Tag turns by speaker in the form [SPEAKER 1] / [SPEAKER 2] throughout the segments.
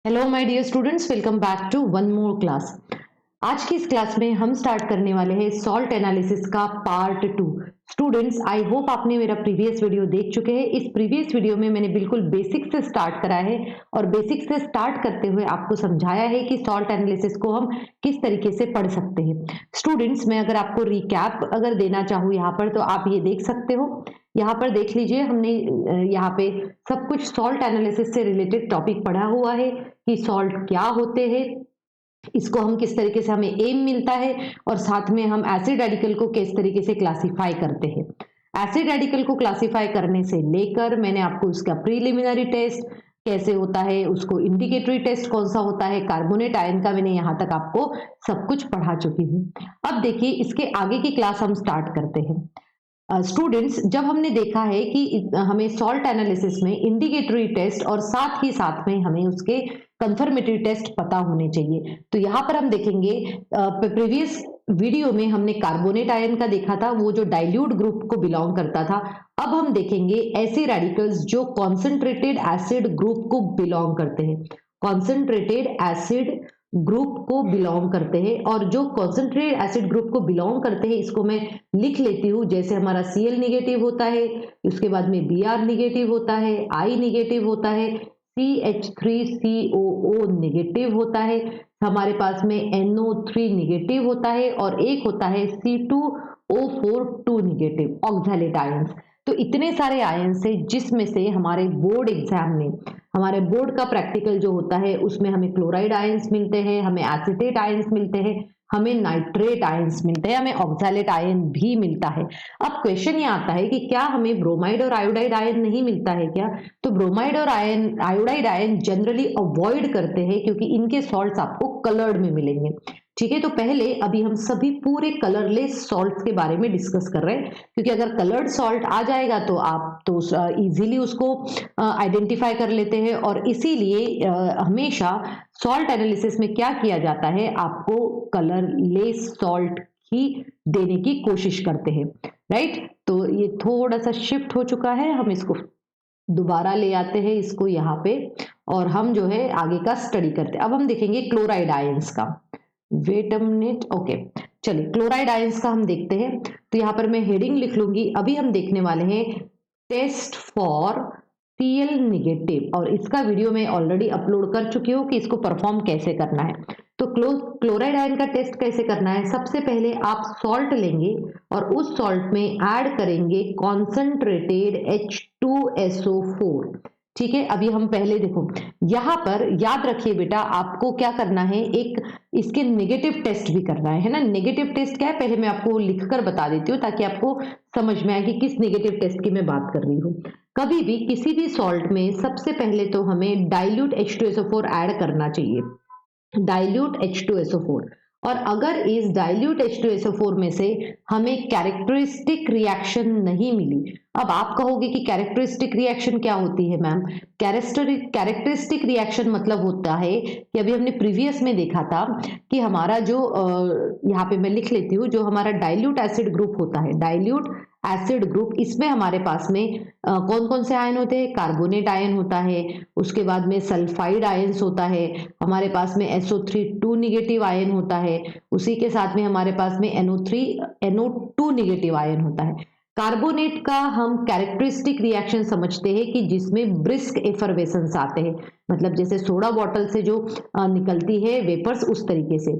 [SPEAKER 1] Hello my dear students, welcome back to one more class. आज की इस class में हम स्टार्ट करने वाले हैं सॉल्ट एनालिसिस का पार्ट 2। स्टूडेंट्स, आई होप आपने मेरा प्रीवियस वीडियो देख चुके हैं। इस प्रीवियस वीडियो में मैंने बिल्कुल बेसिक से स्टार्ट करा है और बेसिक से स्टार्ट करते हुए आपको समझाया है कि सॉल्ट एनालिसिस को हम किस तरीके से पढ़ सकते हैं। स्टूडेंट्स, मैं अगर आपको रिकैप अगर देना चाहूँ यहाँ पर, तो आप ये देख सकते हो। यहाँ पर देख लीजिए, हमने यहाँ पे सब कुछ सॉल्ट एनालिसिस से रिलेटेड टॉपिक पढ़ा हुआ है कि सॉल्ट क्या होते हैं, इसको हम किस तरीके से, हमें एम मिलता है, और साथ में हम एसिड रेडिकल को किस तरीके से क्लासिफाई करते हैं। एसिड रेडिकल को क्लासिफाई करने से लेकर मैंने आपको उसका प्रीलिमिनरी टेस्ट कैसे होता है, उसको इंडिकेटरी टेस्ट कौन सा होता है, कार्बोनेट आयन का मैंने यहाँ तक आपको सब कुछ पढ़ा चुकी हूँ। अब देखिए, इसके आगे की क्लास हम स्टार्ट करते हैं। स्टूडेंट्स, जब हमने देखा है कि हमें सॉल्ट एनालिसिस में इंडिकेटरी टेस्ट और साथ ही साथ में हमें उसके कंफर्मेटरी टेस्ट पता होने चाहिए, तो यहाँ पर हम देखेंगे प्रीवियस वीडियो में हमने कार्बोनेट आयन का देखा था, वो जो डाइल्यूट ग्रुप को बिलोंग करता था। अब हम देखेंगे ऐसे रेडिकल्स जो कॉन्सेंट्रेटेड एसिड ग्रुप को बिलोंग करते हैं, कॉन्सेंट्रेटेड एसिड ग्रुप को बिलोंग करते हैं। और जो कॉन्सेंट्रेटेड एसिड ग्रुप को बिलोंग करते हैं, इसको मैं लिख लेती हूँ। जैसे हमारा Cl निगेटिव होता है, उसके बाद में Br निगेटिव होता है, I निगेटिव होता है, CH3COO निगेटिव होता है, हमारे पास में NO3 निगेटिव होता है, और एक होता है C2O4 निगेटिव, ऑक्सैलेट आयंस। तो इतने सारे आयंस है जिसमें से हमारे बोर्ड एग्जाम में, हमारे बोर्ड का प्रैक्टिकल जो होता है, उसमें हमें क्लोराइड आयंस मिलते हैं, हमें एसिटेट आयंस मिलते हैं, हमें नाइट्रेट आयंस मिलते हैं, हमें ऑक्सैलेट आयन भी मिलता है। अब क्वेश्चन ये आता है कि क्या हमें ब्रोमाइड और आयोडाइड आयन नहीं मिलता है क्या? तो ब्रोमाइड और आयोडाइड आयन जनरली अवॉइड करते हैं, क्योंकि इनके सॉल्ट्स आपको कलर्ड में मिलेंगे। ठीक है, तो पहले अभी हम सभी पूरे कलरलेस सॉल्ट्स के बारे में डिस्कस कर रहे हैं, क्योंकि अगर कलर्ड सॉल्ट आ जाएगा तो आप तो इजीली उसको आइडेंटिफाई कर लेते हैं। और इसीलिए हमेशा सॉल्ट एनालिसिस में क्या किया जाता है, आपको कलरलेस सॉल्ट ही देने की कोशिश करते हैं, राइट। तो ये थोड़ा सा शिफ्ट हो चुका है, हम इसको दोबारा ले आते हैं इसको यहाँ पे, और हम जो है आगे का स्टडी करते हैं। अब हम देखेंगे क्लोराइड आयंस का। वेट अ मिनट, ओके, चलिए क्लोराइड आयंस का हम देखते हैं। तो यहाँ पर मैं हेडिंग लिख लूंगी। अभी हम देखने वाले हैं टेस्ट फॉर Cl निगेटिव, और इसका वीडियो मैं ऑलरेडी अपलोड कर चुकी हूँ कि इसको परफॉर्म कैसे करना है। तो क्लोराइड आयन का टेस्ट कैसे करना है, सबसे पहले आप सॉल्ट लेंगे और उस सॉल्ट में ऐड करेंगे कॉन्सेंट्रेटेड H2SO4। ठीक है, अभी हम पहले देखो, यहाँ पर याद रखिए बेटा, आपको क्या करना है, एक इसके नेगेटिव टेस्ट भी करना है ना। नेगेटिव टेस्ट क्या है, पहले मैं आपको लिखकर बता देती हूँ ताकि आपको समझ में आए कि किस नेगेटिव टेस्ट की मैं बात कर रही हूँ। कभी भी किसी भी सॉल्ट में सबसे पहले तो हमें डाइल्यूट H2SO4 ऐड करना चाहिए, डाइल्यूट H2SO4। और अगर इस डाइल्यूट H2SO4 में से हमें कैरेक्टरिस्टिक रिएक्शन नहीं मिली, अब आप कहोगे कि कैरेक्टरिस्टिक रिएक्शन क्या होती है मैम? कैरेक्टरिस्टिक रिएक्शन मतलब होता है कि अभी हमने प्रीवियस में देखा था कि हमारा जो यहाँ पे मैं लिख लेती हूँ, जो हमारा डाइल्यूट एसिड ग्रुप होता है, डाइल्यूट एसिड ग्रुप, इसमें हमारे पास में कौन कौन से आयन होते हैं? कार्बोनेट आयन होता है, उसके बाद में सल्फाइड आयंस होता है, हमारे पास में SO3 निगेटिव आयन होता है, उसी के साथ में हमारे पास में NO2 निगेटिव आयन होता है। कार्बोनेट का हम कैरेक्टरिस्टिक रिएक्शन समझते हैं कि जिसमें ब्रिस्क एफरवेसेंस आते हैं, मतलब जैसे सोडा बॉटल से जो निकलती है वेपर्स, उस तरीके से।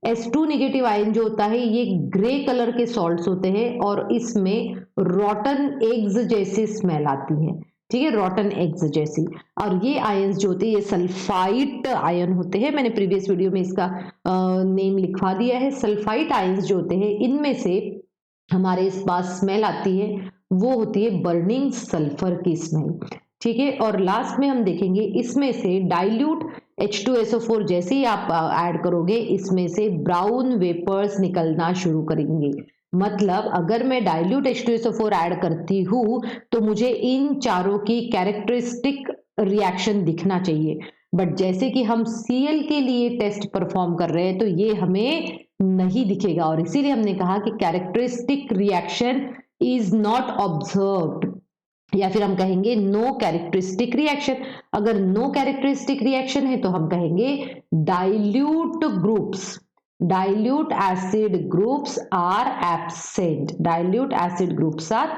[SPEAKER 1] H2 निगेटिव आयन जो होता है, ये ग्रे कलर के सॉल्ट्स होते हैं और इसमें रॉटन एग्स जैसी स्मेल आती है। ठीक है, रॉटन एग्स जैसी। और ये आयंस जो होते हैं, ये सल्फाइट आयन होते हैं। मैंने प्रीवियस वीडियो में इसका नेम लिखवा दिया है। सल्फाइट आयंस जो होते हैं, इनमें से हमारे इस पास स्मेल आती है, वो होती है बर्निंग सल्फर की स्मेल। ठीक है, और लास्ट में हम देखेंगे इसमें से डाइल्यूट H2SO4 जैसे ही आप ऐड करोगे, इसमें से ब्राउन वेपर्स निकलना शुरू करेंगे। मतलब अगर मैं डाइल्यूट H2SO4 ऐड करती हूँ तो मुझे इन चारों की कैरेक्टरिस्टिक रिएक्शन दिखना चाहिए, बट जैसे कि हम Cl के लिए टेस्ट परफॉर्म कर रहे हैं तो ये हमें नहीं दिखेगा, और इसीलिए हमने कहा कि characteristic reaction is not observed. या फिर हम कहेंगे नो कैरेक्टरिस्टिक रिएक्शन। अगर नो कैरेक्टरिस्टिक रिएक्शन है तो हम कहेंगे dilute groups, dilute acid groups are absent, dilute acid groups are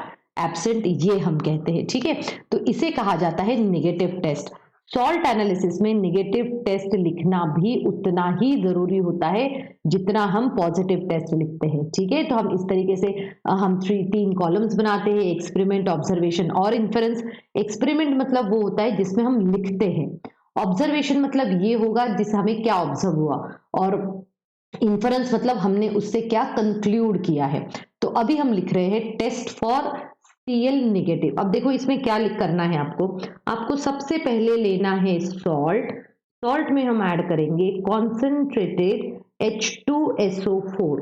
[SPEAKER 1] absent, ये हम कहते हैं। ठीक है, तो इसे कहा जाता है नेगेटिव टेस्ट। सॉल्ट एनालिसिस में नेगेटिव टेस्ट लिखना भी उतना ही जरूरी होता है जितना हम पॉजिटिव टेस्ट लिखते हैं। ठीक है, तो हम इस तरीके से हम तीन कॉलम्स बनाते हैं, एक्सपेरिमेंट, ऑब्जर्वेशन और इन्फेरेंस। एक्सपेरिमेंट मतलब वो होता है जिसमें हम लिखते हैं, ऑब्जर्वेशन मतलब ये होगा जिस हमें क्या ऑब्जर्व हुआ, और इन्फेरेंस मतलब हमने उससे क्या कंक्लूड किया है। तो अभी हम लिख रहे हैं टेस्ट फॉर Cl नेगेटिव। अब देखो इसमें क्या लिख करना है आपको, आपको सबसे पहले लेना है सॉल्ट, सॉल्ट में हम ऐड करेंगे कॉन्सेंट्रेटेड H2SO4।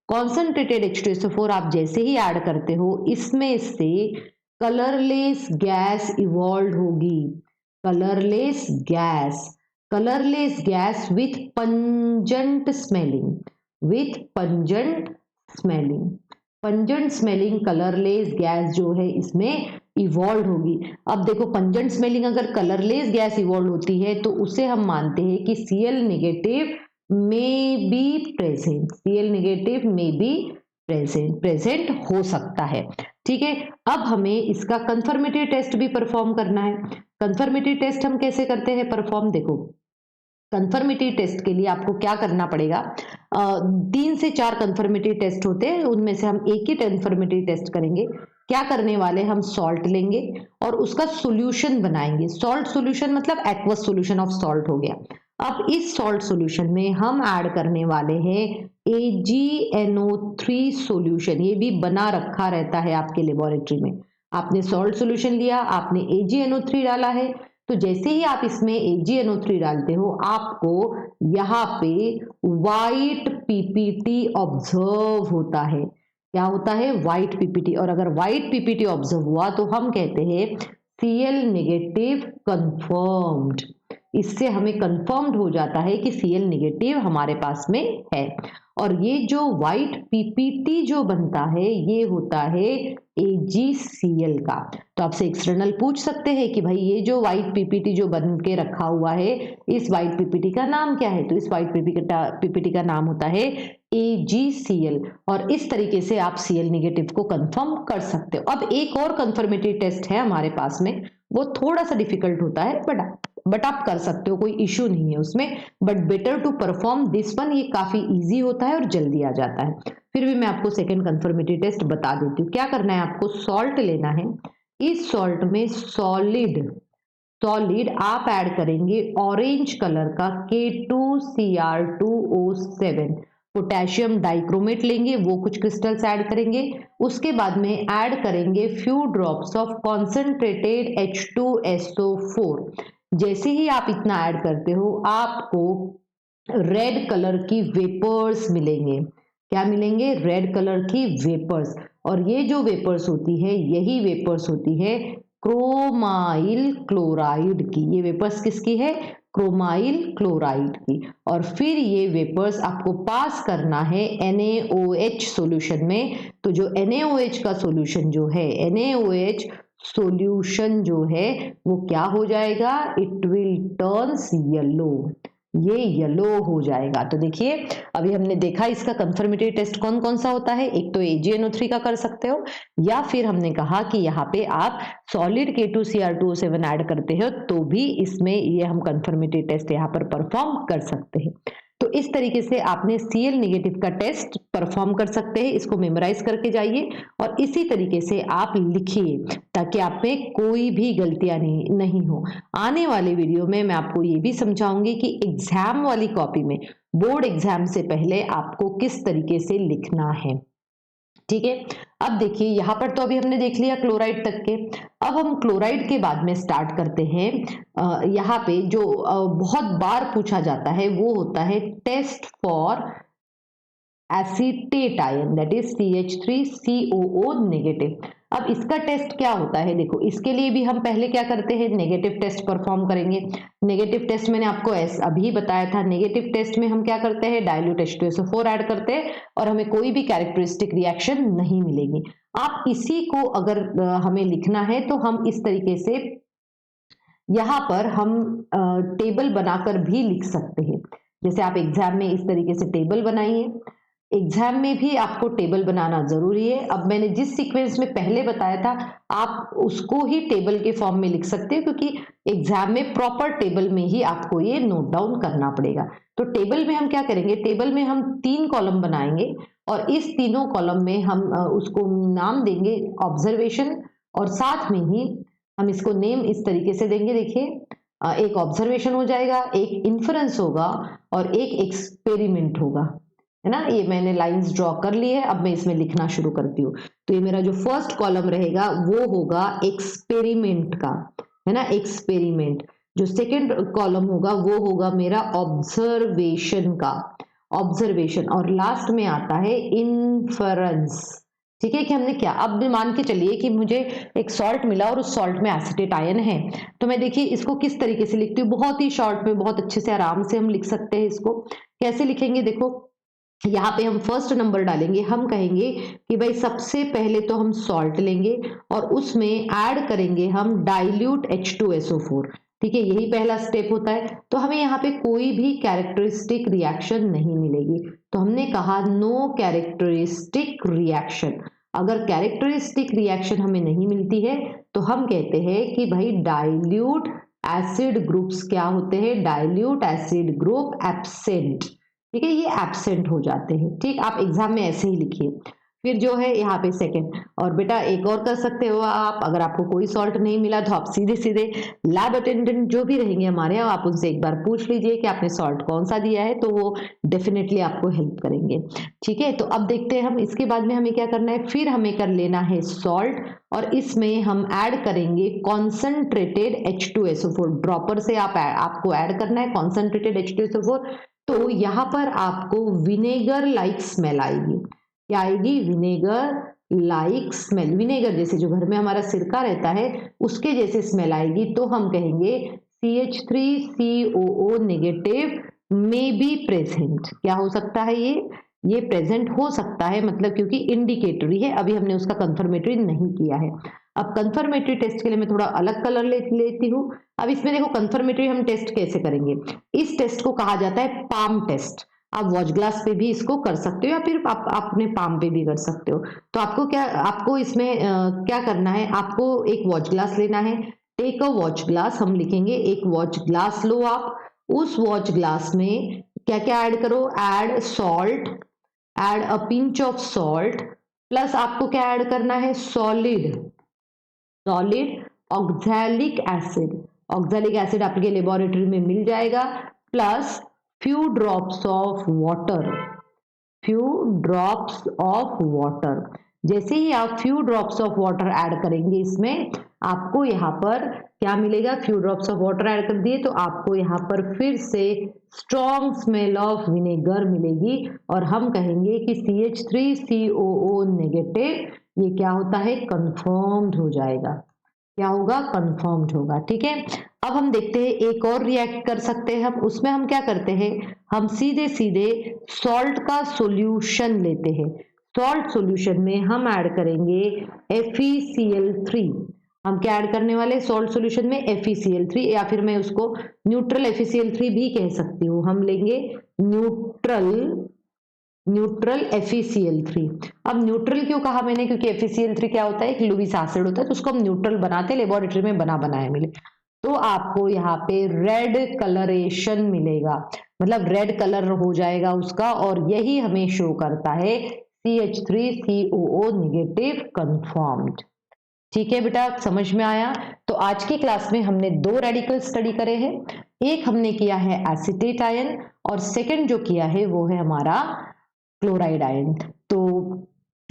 [SPEAKER 1] कॉन्सेंट्रेटेड H2SO4 आप जैसे ही ऐड करते हो इसमें से कलरलेस गैस इवॉल्व होगी, colourless gas, colourless gas with pungent smelling, with pungent smelling, pungent smelling colourless gas जो है इसमें इवॉल्व होगी। अब देखो पंजेंट स्मेलिंग अगर कलरलेस गैस इवॉल्व होती है तो उसे हम मानते हैं कि Cl नेगेटिव में बी प्रेजेंट, Cl नेगेटिव में बी प्रेजेंट, प्रेजेंट हो सकता है। ठीक है, अब हमें इसका कंफर्मेटरी टेस्ट भी परफॉर्म करना है। कंफर्मेटरी टेस्ट हम कैसे करते हैं परफॉर्म, देखो कंफर्मेटरी टेस्ट के लिए आपको क्या करना पड़ेगा, 3 से 4 कंफर्मेटरी टेस्ट होते हैं, उनमें से हम एक ही कंफर्मेटरी टेस्ट करेंगे। क्या करने वाले, हम सॉल्ट लेंगे और उसका सॉल्यूशन बनाएंगे। सॉल्ट सॉल्यूशन मतलब एक्वस सॉल्यूशन ऑफ सॉल्ट हो गया। अब इस सॉल्ट सॉल्यूशन में हम ऐड करने वाले हैं AgNO3 सॉल्यूशन। ये भी बना रखा रहता है आपके लेबोरेटरी में। आपने सॉल्ट सॉल्यूशन लिया, आपने AgNO3 डाला है, तो जैसे ही आप इसमें AgNO3 डालते हो आपको यहाँ पे व्हाइट पीपीटी ऑब्जर्व होता है। क्या होता है, व्हाइट पीपीटी। और अगर व्हाइट पीपीटी ऑब्जर्व हुआ तो हम कहते हैं Cl नेगेटिव कंफर्म्ड। इससे हमें कंफर्म्ड हो जाता है कि Cl नेगेटिव हमारे पास में है। और ये जो व्हाइट पीपीटी जो बनता है ये होता है AgCl का। तो आपसे एक्सटर्नल पूछ सकते हैं कि भाई ये जो व्हाइट पीपीटी जो बन के रखा हुआ है इस व्हाइट पीपीटी का नाम क्या है, तो इस व्हाइट पीपीटी का नाम होता है AgCl। और इस तरीके से आप Cl नेगेटिव को कंफर्म कर सकते हो। अब एक और कंफर्मेटरी टेस्ट है हमारे पास में, वो थोड़ा सा डिफिकल्ट होता है बट आप कर सकते हो, कोई इश्यू नहीं है उसमें, but better to perform this one. ये काफी इजी होता है और जल्दी आ जाता है। फिर भी मैं आपको सेकंड कंफर्मेटरी टेस्ट बता देती हूँ। क्या करना है, आपको सॉल्ट लेना है, इस सॉल्ट में सॉलिड सॉलिड आप ऐड करेंगे ऑरेंज कलर का K2Cr2O7, पोटेशियम डाइक्रोमेट लेंगे, वो कुछ क्रिस्टल्स ऐड करेंगे। उसके बाद में ऐड करेंगे few drops of concentrated H2SO4। जैसे ही आप इतना ऐड करते हो आपको रेड कलर की वेपर्स मिलेंगे। क्या मिलेंगे, रेड कलर की वेपर्स। और ये जो वेपर्स होती है यही वेपर्स होती है क्रोमाइल क्लोराइड की। ये वेपर्स किसकी है, क्रोमाइल क्लोराइड की। और फिर ये वेपर्स आपको पास करना है NaOH सॉल्यूशन में। तो जो NaOH का सॉल्यूशन जो है, NaOH सॉल्यूशन जो है वो क्या हो जाएगा, इट विल टर्न्स येलो, ये येलो हो जाएगा। तो देखिए अभी हमने देखा इसका कंफर्मेटरी टेस्ट कौन कौन सा होता है, एक तो AgNO3 का कर सकते हो, या फिर हमने कहा कि यहाँ पे आप सॉलिड K2Cr2O7 ऐड करते हो तो भी इसमें ये हम कंफर्मेटरी टेस्ट यहाँ पर परफॉर्म कर सकते हैं। तो इस तरीके से आपने Cl नेगेटिव का टेस्ट परफॉर्म कर सकते हैं। इसको मेमोराइज करके जाइए और इसी तरीके से आप लिखिए ताकि आप में कोई भी गलतियां नहीं हो। आने वाले वीडियो में मैं आपको ये भी समझाऊंगी कि एग्जाम वाली कॉपी में, बोर्ड एग्जाम से पहले आपको किस तरीके से लिखना है। ठीक है, अब देखिए यहाँ पर तो अभी हमने देख लिया क्लोराइड तक के। अब हम क्लोराइड के बाद में स्टार्ट करते हैं। यहाँ पे जो बहुत बार पूछा जाता है वो होता है test for acetate ion, that is CH3COO negative. अब इसका टेस्ट क्या होता है, देखो इसके लिए भी हम पहले क्या करते हैं, नेगेटिव टेस्ट परफॉर्म करेंगे। नेगेटिव टेस्ट मैंने आपको अभी बताया था। नेगेटिव टेस्ट में हम क्या करते हैं, डाइल्यूट H2SO4 ऐड करते हैं और हमें कोई भी कैरेक्टरिस्टिक रिएक्शन नहीं मिलेगी। आप इसी को अगर हमें लिखना है तो हम इस तरीके से यहाँ पर हम टेबल बनाकर भी लिख सकते हैं। जैसे आप एग्जाम में इस तरीके से टेबल बनाइए, एग्जाम में भी आपको टेबल बनाना जरूरी है। अब मैंने जिस सीक्वेंस में पहले बताया था आप उसको ही टेबल के फॉर्म में लिख सकते हो, क्योंकि एग्जाम में प्रॉपर टेबल में ही आपको ये नोट डाउन करना पड़ेगा। तो टेबल में हम क्या करेंगे, टेबल में हम 3 कॉलम बनाएंगे और इस तीनों कॉलम में हम उसको नाम देंगे ऑब्जर्वेशन, और साथ में ही हम इसको नेम इस तरीके से देंगे। देखिए एक ऑब्जर्वेशन हो जाएगा, एक इन्फरेंस होगा और एक एक्सपेरिमेंट होगा, है ना। ये मैंने लाइंस ड्रॉ कर ली है, अब मैं इसमें लिखना शुरू करती हूँ। तो ये मेरा जो फर्स्ट कॉलम रहेगा वो होगा एक्सपेरिमेंट का, है ना, एक्सपेरिमेंट। जो सेकंड कॉलम होगा वो होगा मेरा ऑब्जर्वेशन का, ऑब्जर्वेशन। और लास्ट में आता है इन्फरेंस। ठीक है कि हमने क्या, अब मान के चलिए कि मुझे एक सॉल्ट मिला और उस सॉल्ट में एसिटेट आयन है, तो मैं देखिए इसको किस तरीके से लिखती हूँ, बहुत ही शॉर्ट में, बहुत अच्छे से आराम से हम लिख सकते हैं। इसको कैसे लिखेंगे, देखो यहाँ पे हम फर्स्ट नंबर डालेंगे, हम कहेंगे कि भाई सबसे पहले तो हम सॉल्ट लेंगे और उसमें ऐड करेंगे हम डाइल्यूट H2SO4। ठीक है, यही पहला स्टेप होता है। तो हमें यहाँ पे कोई भी कैरेक्टरिस्टिक रिएक्शन नहीं मिलेगी, तो हमने कहा नो कैरेक्टरिस्टिक रिएक्शन। अगर कैरेक्टरिस्टिक रिएक्शन हमें नहीं मिलती है तो हम कहते हैं कि भाई डाइल्यूट एसिड ग्रुप्स क्या होते हैं, डाइल्यूट एसिड ग्रुप एब्सेंट। ठीक है, ये एब्सेंट हो जाते हैं। ठीक, आप एग्जाम में ऐसे ही लिखिए। फिर जो है यहाँ पे सेकंड, और बेटा एक और कर सकते हो आप, अगर आपको कोई सॉल्ट नहीं मिला तो आप सीधे सीधे लैब अटेंडेंट जो भी रहेंगे हमारे यहाँ, आप उनसे एक बार पूछ लीजिए कि आपने सॉल्ट कौन सा दिया है, तो वो डेफिनेटली आपको हेल्प करेंगे। ठीक है, तो अब देखते हैं हम इसके बाद में हमें क्या करना है। फिर हमें कर लेना है सॉल्ट और इसमें हम ऐड करेंगे कॉन्सेंट्रेटेड H2SO4। ड्रॉपर से आपको ऐड करना है कॉन्सेंट्रेटेड H2SO4। तो यहाँ पर आपको विनेगर लाइक स्मेल आएगी। क्या आएगी, विनेगर लाइक स्मेल, विनेगर जैसे जो घर में हमारा सिरका रहता है उसके जैसे स्मेल आएगी। तो हम कहेंगे CH3COO negative may be present. क्या हो सकता है, ये प्रेजेंट हो सकता है, मतलब क्योंकि इंडिकेटरी है, अभी हमने उसका कंफर्मेटरी नहीं किया है। अब कंफर्मेटरी टेस्ट के लिए मैं थोड़ा अलग कलर लेती हूँ। अब इसमें देखो कंफर्मेटरी हम टेस्ट कैसे करेंगे, इस टेस्ट को कहा जाता है पाम टेस्ट। आप वॉच ग्लास पे भी इसको कर सकते हो या फिर आप अपने पाम पे भी कर सकते हो। तो आपको इसमें क्या करना है, आपको एक वॉच ग्लास लेना है। टेक अ वॉच ग्लास, हम लिखेंगे एक वॉच ग्लास लो आप। उस वॉच ग्लास में क्या क्या ऐड करो, add salt, add a pinch of salt, plus आपको क्या ऐड करना है, solid oxalic acid. Oxalic acid आपके लेबोरेटरी में मिल जाएगा, plus few drops of water, few drops of water. जैसे ही आप few drops of water add करेंगे इसमें, आपको यहाँ पर क्या मिलेगा, few drops of water add कर दिए तो आपको यहाँ पर फिर से स्ट्रॉन्ग स्मेल ऑफ विनेगर मिलेगी और हम कहेंगे कि CH3COO नेगेटिव ये क्या होता है, कंफर्म्ड हो जाएगा। क्या होगा, कंफर्म्ड होगा। ठीक है, अब हम देखते हैं एक और रिएक्ट कर सकते हैं हम। उसमें हम क्या करते हैं, हम सीधे सीधे सॉल्ट का सॉल्यूशन लेते हैं। सॉल्ट सॉल्यूशन में हम ऐड करेंगे FeCl3। हम क्या ऐड करने वाले सॉल्ट सॉल्यूशन में, FeCl3, या फिर मैं उसको न्यूट्रल FeCl3 भी कह सकती हूँ। हम लेंगे न्यूट्रल FeCl3। अब न्यूट्रल क्यों कहा मैंने, क्योंकि FeCl3 क्या होता है, एक लुईस एसिड होता है, तो उसको हम न्यूट्रल बनाते हैं, लेबोरेटरी में बनाया मिले तो आपको यहाँ पे रेड कलरेशन मिलेगा, मतलब रेड कलर हो जाएगा उसका, और यही हमें शो करता है CH3COO नेगेटिव कंफर्म्ड। ठीक है बेटा, समझ में आया। तो आज की क्लास में हमने 2 रेडिकल स्टडी करे हैं। एक हमने किया है एसिटेट आयन और सेकंड जो किया है वो है हमारा क्लोराइड आयन। तो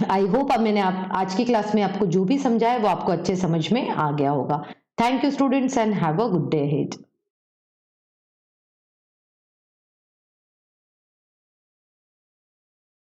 [SPEAKER 1] आई होप अब मैंने आज की क्लास में आपको जो भी समझाया वो आपको अच्छे समझ में आ गया होगा। Thank you students and have a good day ahead.